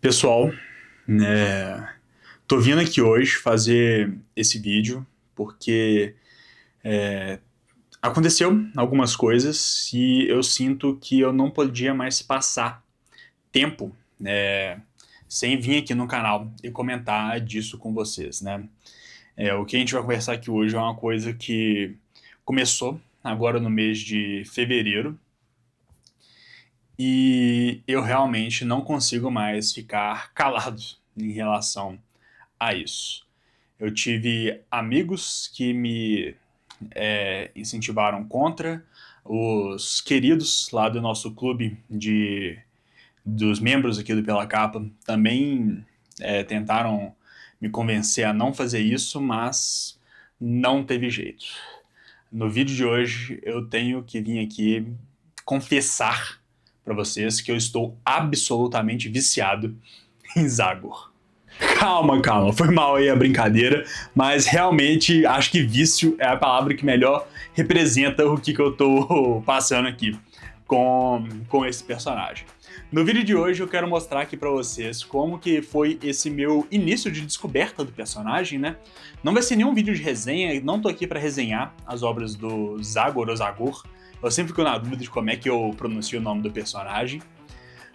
Pessoal, tô vindo aqui hoje fazer esse vídeo porque aconteceu algumas coisas e eu sinto que eu não podia mais passar tempo sem vir aqui no canal e comentar disso com vocês, né? O que a gente vai conversar aqui hoje é uma coisa que começou agora no mês de fevereiro e eu realmente não consigo mais ficar calado em relação a isso. Eu tive amigos que me incentivaram contra, os queridos lá do nosso clube dos membros aqui do Pela Capa também tentaram me convencer a não fazer isso, mas não teve jeito. No vídeo de hoje eu tenho que vir aqui confessar para vocês que eu estou absolutamente viciado em Zagor. Calma, foi mal aí a brincadeira, mas realmente acho que vício é a palavra que melhor representa o que eu tô passando aqui com esse personagem. No vídeo de hoje eu quero mostrar aqui pra vocês como que foi esse meu início de descoberta do personagem, né? Não vai ser nenhum vídeo de resenha, não tô aqui pra resenhar as obras do Zagor ou Zagor, eu sempre fico na dúvida de como é que eu pronuncio o nome do personagem.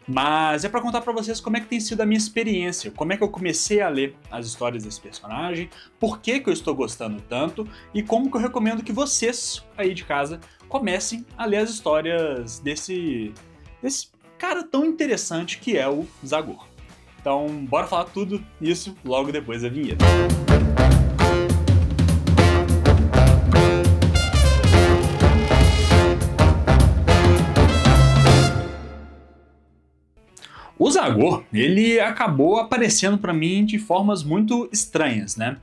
Mas é pra contar pra vocês como é que tem sido a minha experiência, como é que eu comecei a ler as histórias desse personagem, por que eu estou gostando tanto e como que eu recomendo que vocês aí de casa comecem a ler as histórias desse cara tão interessante que é o Zagor. Então, bora falar tudo isso logo depois da vinheta. O Zagor, ele acabou aparecendo pra mim de formas muito estranhas, né?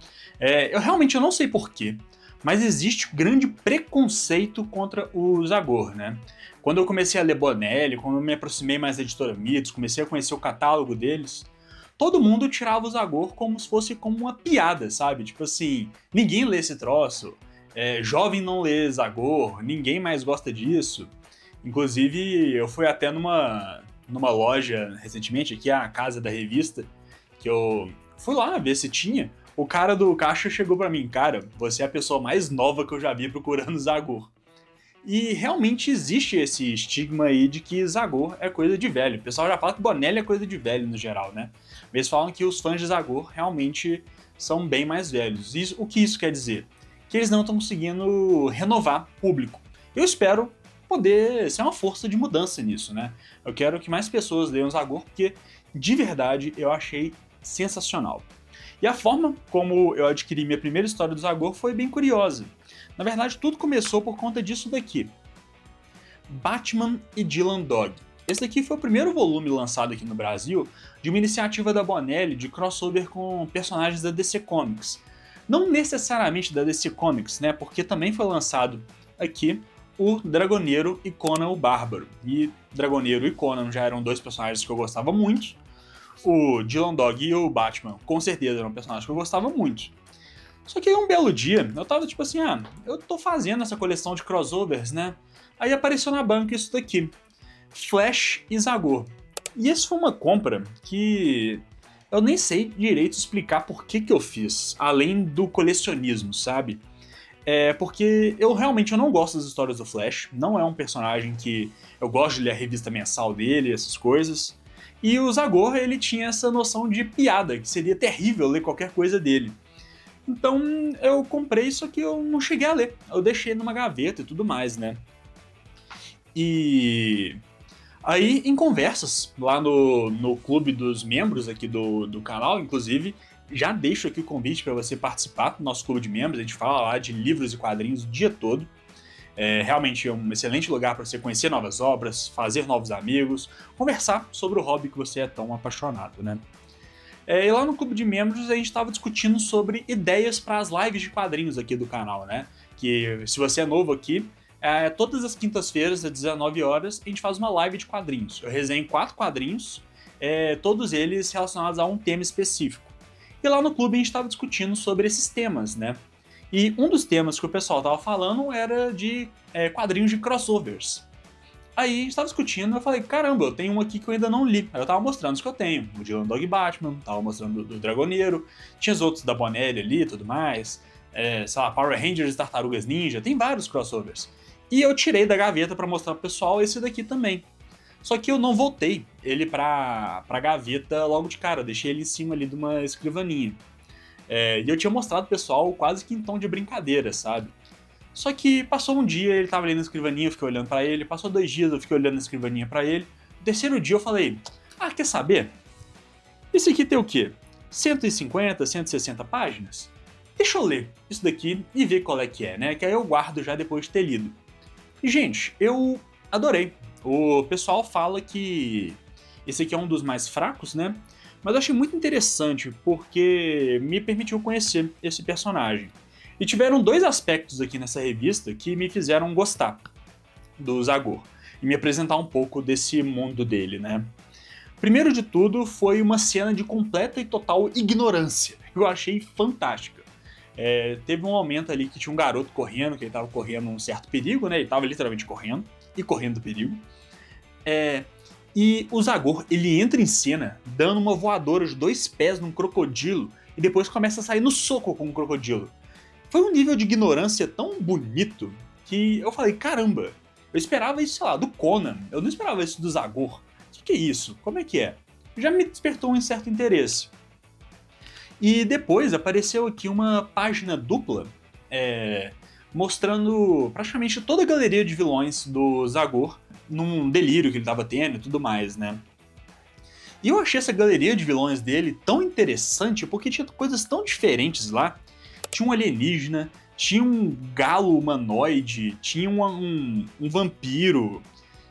Eu realmente não sei porquê, mas existe um grande preconceito contra o Zagor, né? Quando eu comecei a ler Bonelli, quando eu me aproximei mais da editora Mitos, comecei a conhecer o catálogo deles, todo mundo tirava o Zagor como se fosse como uma piada, sabe? Tipo assim, ninguém lê esse troço, jovem não lê Zagor, ninguém mais gosta disso. Inclusive, eu fui até numa loja recentemente, aqui a casa da revista, que eu fui lá ver se tinha. O cara do caixa chegou pra mim, cara, você é a pessoa mais nova que eu já vi procurando Zagor. E realmente existe esse estigma aí de que Zagor é coisa de velho. O pessoal já fala que Bonelli é coisa de velho no geral, né? Eles falam que os fãs de Zagor realmente são bem mais velhos. O que isso quer dizer? Que eles não estão conseguindo renovar público. Eu espero poder ser uma força de mudança nisso, né? Eu quero que mais pessoas leiam Zagor, porque de verdade eu achei sensacional. E a forma como eu adquiri minha primeira história do Zagor foi bem curiosa. Na verdade, tudo começou por conta disso daqui. Batman e Dylan Dog. Esse daqui foi o primeiro volume lançado aqui no Brasil de uma iniciativa da Bonelli de crossover com personagens da DC Comics. Não necessariamente da DC Comics, né? Porque também foi lançado aqui o Dragoneiro e Conan o Bárbaro. E Dragoneiro e Conan já eram dois personagens que eu gostava muito. O Dylan Dog e o Batman, com certeza, eram personagens que eu gostava muito. Só que aí um belo dia, eu tava tipo assim, eu tô fazendo essa coleção de crossovers, né? Aí apareceu na banca isso daqui, Flash e Zagor. E essa foi uma compra que eu nem sei direito explicar por que eu fiz, além do colecionismo, sabe? Porque eu realmente não gosto das histórias do Flash, não é um personagem que eu gosto de ler a revista mensal dele, essas coisas. E o Zagor, ele tinha essa noção de piada, que seria terrível ler qualquer coisa dele. Então eu comprei, só que eu não cheguei a ler. Eu deixei numa gaveta e tudo mais, né? E aí, em conversas lá no clube dos membros aqui do canal, inclusive, já deixo aqui o convite para você participar do nosso clube de membros. A gente fala lá de livros e quadrinhos o dia todo. Realmente é um excelente lugar para você conhecer novas obras, fazer novos amigos, conversar sobre o hobby que você é tão apaixonado, né? E lá no clube de membros a gente estava discutindo sobre ideias para as lives de quadrinhos aqui do canal, né? Que se você é novo aqui, todas as quintas-feiras, às 19 horas, a gente faz uma live de quadrinhos. Eu resenho 4 quadrinhos, todos eles relacionados a um tema específico. E lá no clube a gente estava discutindo sobre esses temas, né? E um dos temas que o pessoal estava falando era de quadrinhos de crossovers. Aí a gente tava discutindo, eu falei, caramba, eu tenho um aqui que eu ainda não li. Aí eu tava mostrando os que eu tenho, o Dylan Dog Batman, tava mostrando do Dragoneiro, tinha os outros da Bonelli ali e tudo mais, sei lá, Power Rangers e Tartarugas Ninja, tem vários crossovers. E eu tirei da gaveta pra mostrar pro pessoal esse daqui também. Só que eu não voltei ele pra gaveta logo de cara, eu deixei ele em cima ali de uma escrivaninha. E eu tinha mostrado pro pessoal quase que em tom de brincadeira, sabe? Só que passou um dia, ele tava ali na escrivaninha, eu fiquei olhando pra ele, passou 2 dias, eu fiquei olhando na escrivaninha pra ele. No terceiro dia eu falei, quer saber? Esse aqui tem o quê? 150, 160 páginas? Deixa eu ler isso daqui e ver qual é que é, né? Que aí eu guardo já depois de ter lido. E, gente, eu adorei. O pessoal fala que esse aqui é um dos mais fracos, né? Mas eu achei muito interessante porque me permitiu conhecer esse personagem. E tiveram 2 aspectos aqui nessa revista que me fizeram gostar do Zagor e me apresentar um pouco desse mundo dele, né? Primeiro de tudo foi uma cena de completa e total ignorância, que eu achei fantástica. Teve um momento ali que tinha um garoto correndo, que ele tava correndo um certo perigo, né? Ele tava literalmente correndo, e correndo do perigo. E o Zagor, ele entra em cena dando uma voadora de 2 pés num crocodilo e depois começa a sair no soco com o crocodilo. Foi um nível de ignorância tão bonito que eu falei, caramba, eu esperava isso, sei lá, do Conan, eu não esperava isso do Zagor. O que é isso? Como é que é? Já me despertou um certo interesse. E depois apareceu aqui uma página dupla mostrando praticamente toda a galeria de vilões do Zagor num delírio que ele estava tendo e tudo mais, né? E eu achei essa galeria de vilões dele tão interessante porque tinha coisas tão diferentes lá. Tinha um alienígena, tinha um galo humanoide, tinha um vampiro,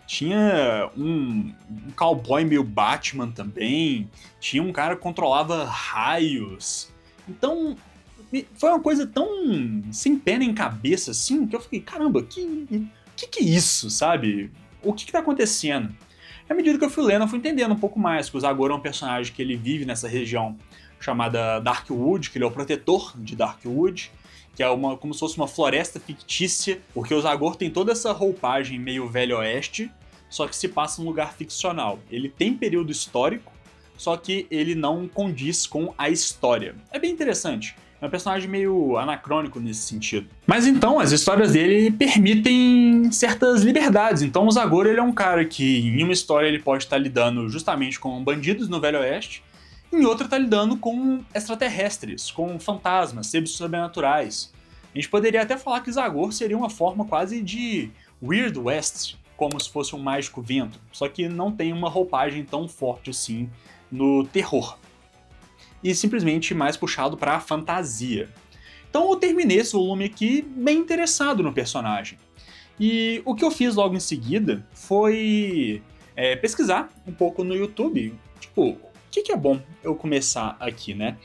tinha um cowboy meio Batman também, tinha um cara que controlava raios. Então, foi uma coisa tão sem pé nem cabeça, assim, que eu fiquei, caramba, que é isso, sabe? O que tá acontecendo? À medida que eu fui lendo, eu fui entendendo um pouco mais que o Zagor é um personagem que ele vive nessa região chamada Darkwood, que ele é o protetor de Darkwood, que é como se fosse uma floresta fictícia, porque o Zagor tem toda essa roupagem meio velho oeste, só que se passa num lugar ficcional. Ele tem período histórico, só que ele não condiz com a história. É bem interessante. É um personagem meio anacrônico nesse sentido. Mas então, as histórias dele permitem certas liberdades. Então o Zagor, ele é um cara que em uma história ele pode estar lidando justamente com bandidos no Velho Oeste, em outra tá lidando com extraterrestres, com fantasmas, seres sobrenaturais. A gente poderia até falar que Zagor seria uma forma quase de Weird West, como se fosse um mágico vento, só que não tem uma roupagem tão forte assim no terror. E simplesmente mais puxado para a fantasia. Então eu terminei esse volume aqui bem interessado no personagem. E o que eu fiz logo em seguida foi pesquisar um pouco no YouTube, tipo, o que é bom eu começar aqui, né?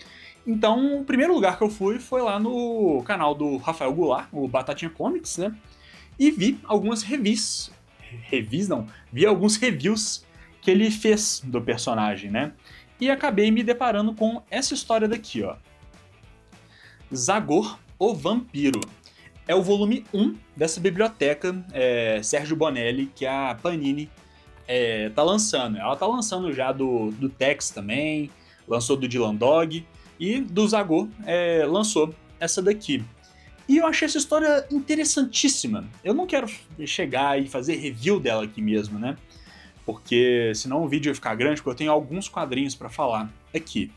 Então, o primeiro lugar que eu fui foi lá no canal do Rafael Goulart, o Batatinha Comics, né? E vi algumas reviews. Vi alguns reviews que ele fez do personagem, né? E acabei me deparando com essa história daqui, ó. Zagor, o Vampiro. É o volume 1 dessa biblioteca Sérgio Bonelli, que a Panini tá lançando. Ela tá lançando já do Tex também, lançou do Dylan Dog, e do Zagor lançou essa daqui. E eu achei essa história interessantíssima. Eu não quero chegar e fazer review dela aqui mesmo, né? Porque senão o vídeo vai ficar grande, porque eu tenho alguns quadrinhos para falar aqui.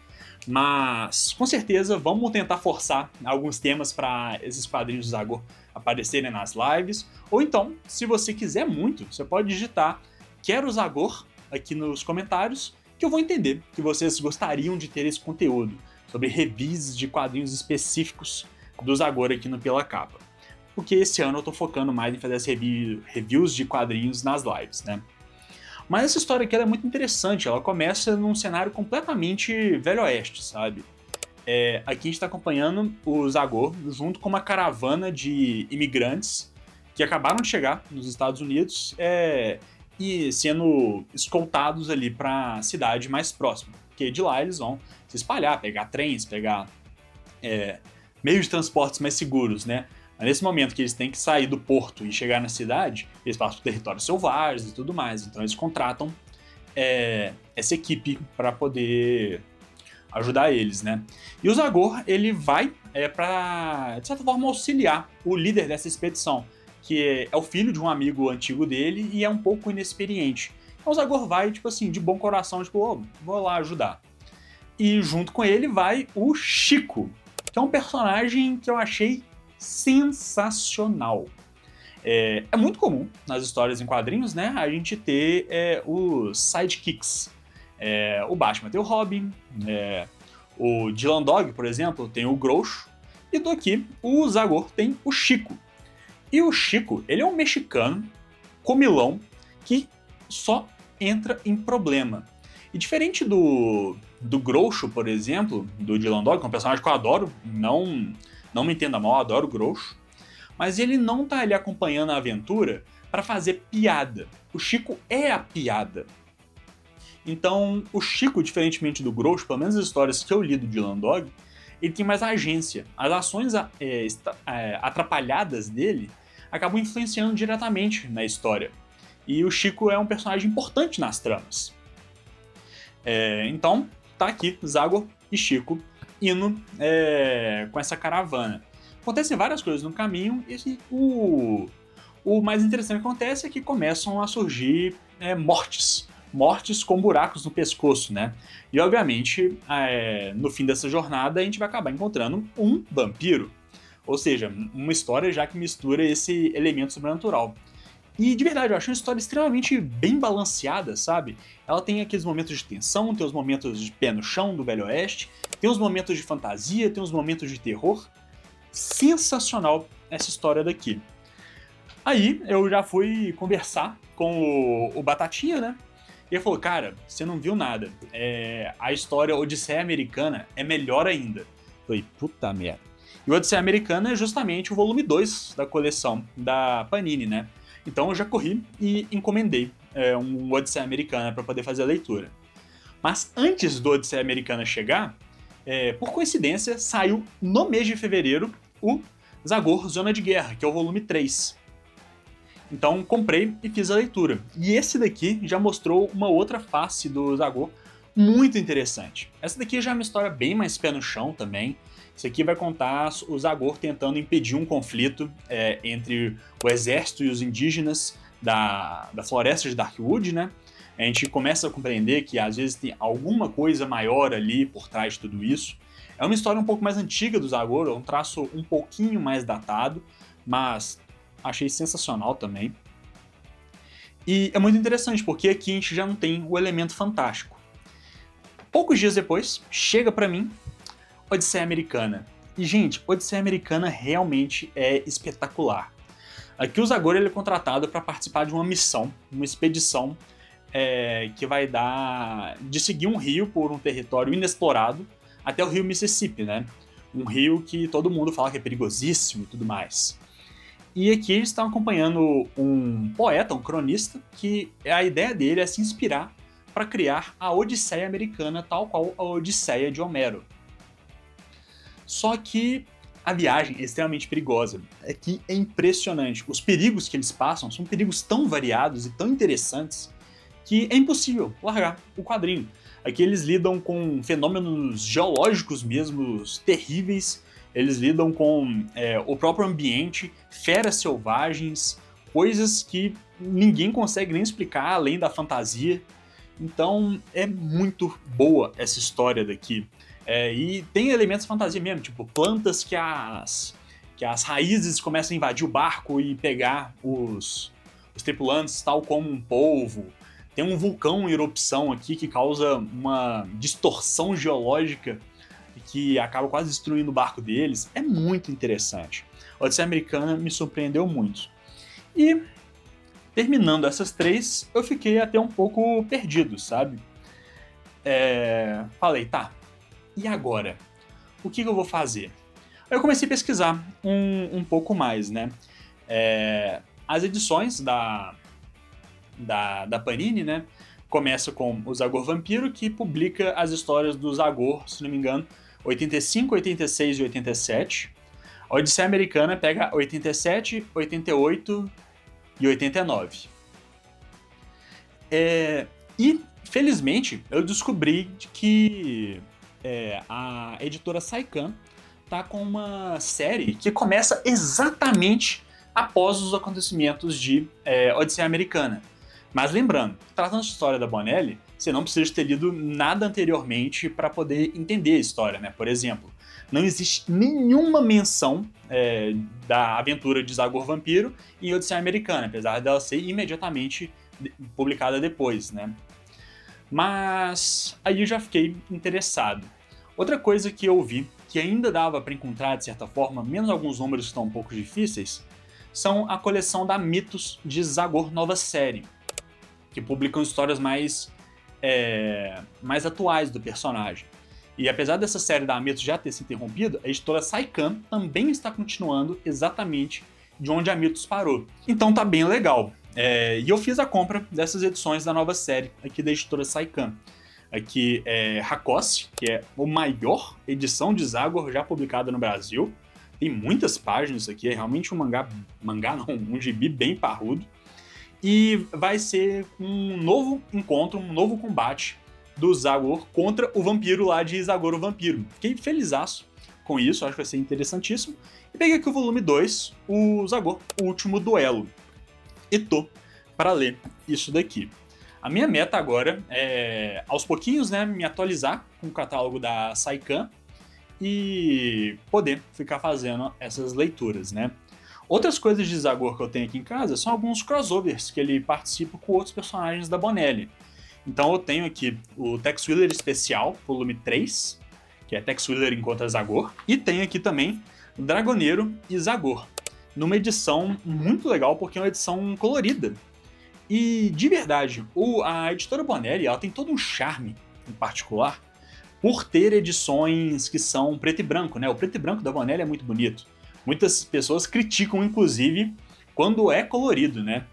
Mas, com certeza, vamos tentar forçar alguns temas para esses quadrinhos do Zagor aparecerem nas lives. Ou então, se você quiser muito, você pode digitar Quero Zagor aqui nos comentários, que eu vou entender que vocês gostariam de ter esse conteúdo sobre reviews de quadrinhos específicos do Zagor aqui no Pela Capa. Porque esse ano eu tô focando mais em fazer as reviews de quadrinhos nas lives, né? Mas essa história aqui ela é muito interessante, ela começa num cenário completamente velho oeste, sabe? Aqui a gente tá acompanhando o Zagor junto com uma caravana de imigrantes que acabaram de chegar nos Estados Unidos e sendo escoltados ali para a cidade mais próxima. Porque de lá eles vão se espalhar, pegar trens, pegar meios de transportes mais seguros, né? Nesse momento que eles têm que sair do porto e chegar na cidade, eles passam por territórios selvagens e tudo mais. Então eles contratam essa equipe para poder ajudar eles, né? E o Zagor, ele vai para, de certa forma, auxiliar o líder dessa expedição, que é o filho de um amigo antigo dele e é um pouco inexperiente. Então o Zagor vai, tipo assim, de bom coração, tipo, oh, vou lá ajudar. E junto com ele vai o Chico, que é um personagem que eu achei sensacional. É muito comum nas histórias em quadrinhos, né, a gente ter os sidekicks. O Batman tem o Robin, o Dylan Dog, por exemplo, tem o Groucho, e do aqui o Zagor tem o Chico. E o Chico, ele é um mexicano, comilão, que só entra em problema. E diferente do Groucho, por exemplo, do Dylan Dog, que é um personagem que eu adoro, não me entenda mal, eu adoro o Groucho, mas ele não tá ali acompanhando a aventura para fazer piada. O Chico é a piada. Então, o Chico, diferentemente do Groucho, pelo menos as histórias que eu li do Dylan Dog, ele tem mais agência. As ações atrapalhadas dele acabam influenciando diretamente na história. E o Chico é um personagem importante nas tramas. Então, tá aqui Zagor e Chico indo com essa caravana. Acontecem várias coisas no caminho e o mais interessante que acontece é que começam a surgir mortes. Mortes com buracos no pescoço, né? E, obviamente, no fim dessa jornada, a gente vai acabar encontrando um vampiro. Ou seja, uma história já que mistura esse elemento sobrenatural. E, de verdade, eu acho uma história extremamente bem balanceada, sabe? Ela tem aqueles momentos de tensão, tem os momentos de pé no chão do Velho Oeste, tem os momentos de fantasia, tem os momentos de terror. Sensacional essa história daqui. Aí, eu já fui conversar com o Batatinha, né? E ele falou, cara, você não viu nada. A história Odisseia Americana é melhor ainda. Eu falei, puta merda. E o Odisseia Americana é justamente o volume 2 da coleção da Panini, né? Então eu já corri e encomendei um Odisseia Americana para poder fazer a leitura. Mas antes do Odisseia Americana chegar, por coincidência, saiu no mês de fevereiro o Zagor Zona de Guerra, que é o volume 3. Então comprei e fiz a leitura. E esse daqui já mostrou uma outra face do Zagor muito interessante. Essa daqui já é uma história bem mais pé no chão também. Isso aqui vai contar o Zagor tentando impedir um conflito entre o exército e os indígenas da floresta de Darkwood, né? A gente começa a compreender que às vezes tem alguma coisa maior ali por trás de tudo isso. É uma história um pouco mais antiga do Zagor, é um traço um pouquinho mais datado, mas achei sensacional também. E é muito interessante, porque aqui a gente já não tem o elemento fantástico. Poucos dias depois, chega pra mim Odisseia Americana. E, gente, Odisseia Americana realmente é espetacular. Aqui o Zagor ele é contratado para participar de uma missão, uma expedição que vai dar de seguir um rio por um território inexplorado até o rio Mississippi, né? Um rio que todo mundo fala que é perigosíssimo e tudo mais. E aqui eles estão acompanhando um poeta, um cronista, que a ideia dele é se inspirar para criar a Odisseia Americana, tal qual a Odisseia de Homero. Só que a viagem é extremamente perigosa. Aqui é impressionante. Os perigos que eles passam são perigos tão variados e tão interessantes que é impossível largar o quadrinho. Aqui eles lidam com fenômenos geológicos mesmos terríveis, eles lidam com o próprio ambiente, feras selvagens, coisas que ninguém consegue nem explicar além da fantasia. Então é muito boa essa história daqui. E tem elementos de fantasia mesmo, tipo plantas que as raízes começam a invadir o barco e pegar os tripulantes, tal como um polvo. Tem um vulcão em erupção aqui que causa uma distorção geológica que acaba quase destruindo o barco deles. É muito interessante. A Odisseia Americana me surpreendeu muito. E, terminando essas três, eu fiquei até um pouco perdido, sabe? Falei, tá, e agora? O que eu vou fazer? Aí eu comecei a pesquisar um pouco mais, né? As edições da Panini, né? Começa com o Zagor Vampiro, que publica as histórias do Zagor, se não me engano, 85, 86 e 87. A Odisseia Americana pega 87, 88 e 89. E, felizmente, eu descobri que a editora Saikan tá com uma série que começa exatamente após os acontecimentos de Odisseia Americana. Mas lembrando, tratando de história da Bonelli, você não precisa ter lido nada anteriormente para poder entender a história, né? Por exemplo, não existe nenhuma menção da aventura de Zagor Vampiro em Odisseia Americana, apesar dela ser imediatamente publicada depois, né? Mas aí eu já fiquei interessado. Outra coisa que eu vi, que ainda dava para encontrar de certa forma, menos alguns números que estão um pouco difíceis, são a coleção da Mitos de Zagor Nova Série, que publicam histórias mais atuais do personagem. E apesar dessa série da Mitos já ter se interrompido, a editora Saikan também está continuando exatamente de onde a Mitos parou. Então tá bem legal. E eu fiz a compra dessas edições da nova série aqui da editora Saikan. Aqui é Hakoshi, que é a maior edição de Zagor já publicada no Brasil. Tem muitas páginas aqui, é realmente um um gibi bem parrudo. E vai ser um novo encontro, um novo combate do Zagor contra o vampiro lá de Zagor o Vampiro. Fiquei felizaço com isso, acho que vai ser interessantíssimo. E peguei aqui o volume 2, o Zagor, o Último Duelo. E tô para ler isso daqui. A minha meta agora é, aos pouquinhos, né, me atualizar com o catálogo da Saikan e poder ficar fazendo essas leituras, né? Outras coisas de Zagor que eu tenho aqui em casa são alguns crossovers que ele participa com outros personagens da Bonelli. Então eu tenho aqui o Tex Willer Especial, volume 3, que é Tex Willer Encontra Zagor, e tenho aqui também Dragoneiro e Zagor, numa edição muito legal porque é uma edição colorida. E de verdade, a editora Bonelli ela tem todo um charme em particular por ter edições que são preto e branco, né? O preto e branco da Bonelli é muito bonito. Muitas pessoas criticam, inclusive, quando é colorido, né?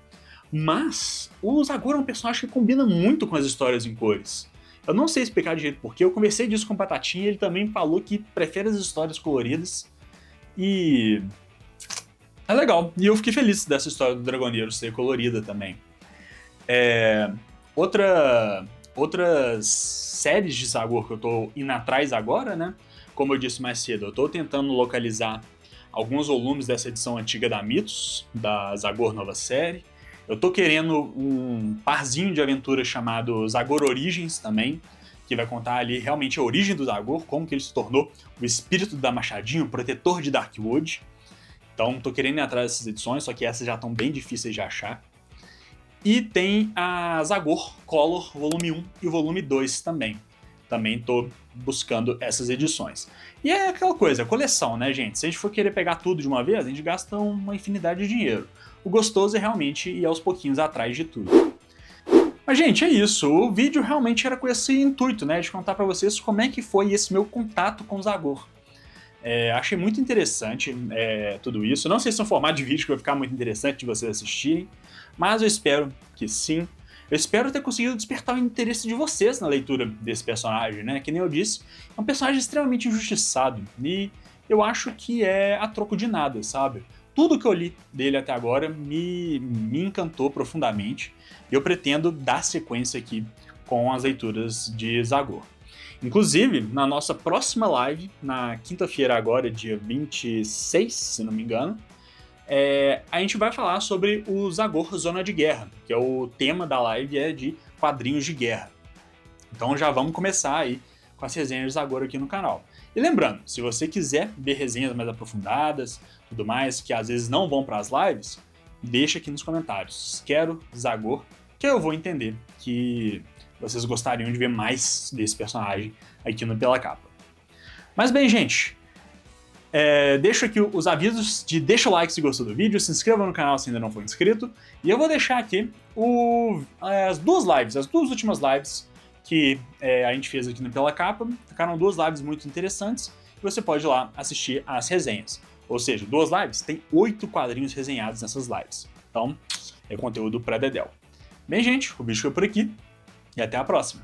Mas o Zagor é um personagem que combina muito com as histórias em cores. Eu não sei explicar de jeito porquê, eu conversei disso com o Batatinha e ele também falou que prefere as histórias coloridas. E é legal. E eu fiquei feliz dessa história do Dragoneiro ser colorida também. Outras séries de Zagor que eu tô indo atrás agora, né? Como eu disse mais cedo, eu tô tentando localizar alguns volumes dessa edição antiga da Mitos, da Zagor Nova Série. Eu tô querendo um parzinho de aventura chamado Zagor Origins também, que vai contar ali realmente a origem do Zagor, como que ele se tornou o espírito da Machadinho, o protetor de Darkwood. Então tô querendo ir atrás dessas edições, só que essas já estão bem difíceis de achar. E tem a Zagor Color volume 1 e o volume 2 também. Também tô buscando essas edições. E é aquela coisa, coleção, né, gente? Se a gente for querer pegar tudo de uma vez, a gente gasta uma infinidade de dinheiro. O gostoso é realmente ir aos pouquinhos atrás de tudo. Mas, gente, é isso. O vídeo realmente era com esse intuito, né? De contar pra vocês como é que foi esse meu contato com o Zagor. Achei muito interessante tudo isso. Não sei se é um formato de vídeo que vai ficar muito interessante de vocês assistirem, mas eu espero que sim. Eu espero ter conseguido despertar o interesse de vocês na leitura desse personagem, né? Que nem eu disse, é um personagem extremamente injustiçado e eu acho que é a troco de nada, sabe? Tudo que eu li dele até agora me encantou profundamente e eu pretendo dar sequência aqui com as leituras de Zagor. Inclusive, na nossa próxima live, na quinta-feira agora, dia 26, se não me engano, a gente vai falar sobre o Zagor Zona de Guerra, que é o tema da live de quadrinhos de guerra. Então já vamos começar aí com as resenhas de Zagor aqui no canal. E lembrando, se você quiser ver resenhas mais aprofundadas, tudo mais, que às vezes não vão para as lives, deixa aqui nos comentários. Quero Zagor, que eu vou entender que vocês gostariam de ver mais desse personagem aqui no Pela Capa. Mas bem, gente, deixo aqui os avisos de deixa o like se gostou do vídeo, se inscreva no canal se ainda não for inscrito, e eu vou deixar aqui as duas últimas lives que a gente fez aqui no Pela Capa. Ficaram duas lives muito interessantes, e você pode ir lá assistir as resenhas. Ou seja, duas lives, tem 8 quadrinhos resenhados nessas lives. Então, é conteúdo pra dedéu. Bem, gente, o vídeo foi por aqui, e até a próxima.